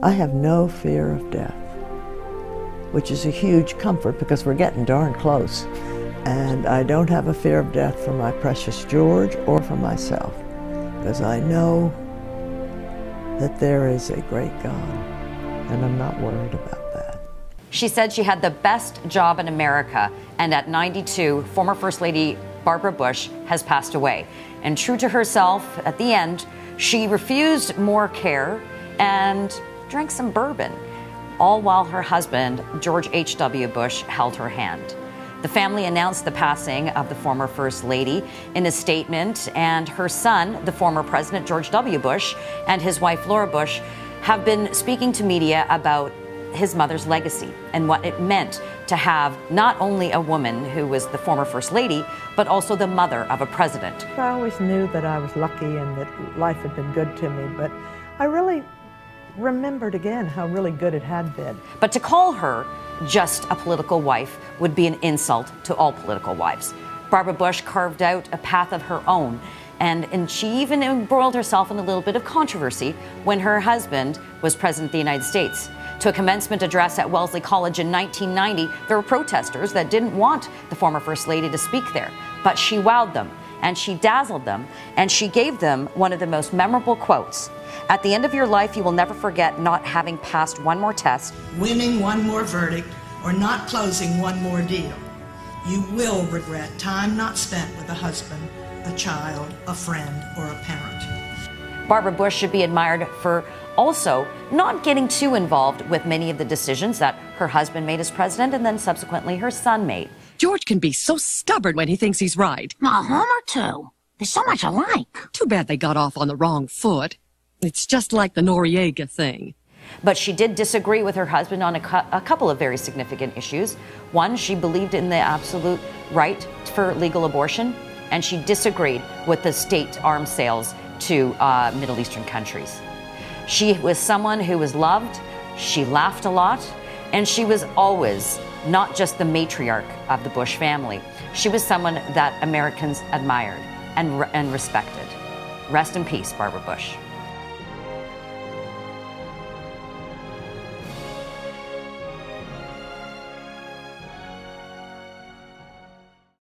I have no fear of death, which is a huge comfort because we're getting darn close. And I don't have a fear of death for my precious George or for myself, because I know that there is a great God, and I'm not worried about that. She said she had the best job in America, and at 92, former First Lady Barbara Bush has passed away. And true to herself, at the end, she refused more care and drank some bourbon, all while her husband, George H.W. Bush, held her hand. The family announced the passing of the former First Lady in a statement, and her son, the former President George W. Bush, and his wife Laura Bush have been speaking to media about his mother's legacy and what it meant to have not only a woman who was the former First Lady, but also the mother of a president. I always knew that I was lucky and that life had been good to me, but I really remembered again how really good it had been. But to call her just a political wife would be an insult to all political wives. Barbara Bush carved out a path of her own, and she even embroiled herself in a little bit of controversy when her husband was President of the United States. To a commencement address at Wellesley College in 1990, there were protesters that didn't want the former First Lady to speak there, but she wowed them, and she dazzled them, and she gave them one of the most memorable quotes. "At the end of your life, you will never forget not having passed one more test, winning one more verdict, or not closing one more deal. You will regret time not spent with a husband, a child, a friend, or a parent." Barbara Bush should be admired for also not getting too involved with many of the decisions that her husband made as president and then subsequently her son made. George can be so stubborn when he thinks he's right. Well, Homer too. They're so much alike. Too bad they got off on the wrong foot. It's just like the Noriega thing. But she did disagree with her husband on a couple of very significant issues. One, she believed in the absolute right for legal abortion, and she disagreed with the state arms sales to Middle Eastern countries. She was someone who was loved, she laughed a lot, and she was always not just the matriarch of the Bush family. She was someone that Americans admired and respected. Rest in peace, Barbara Bush.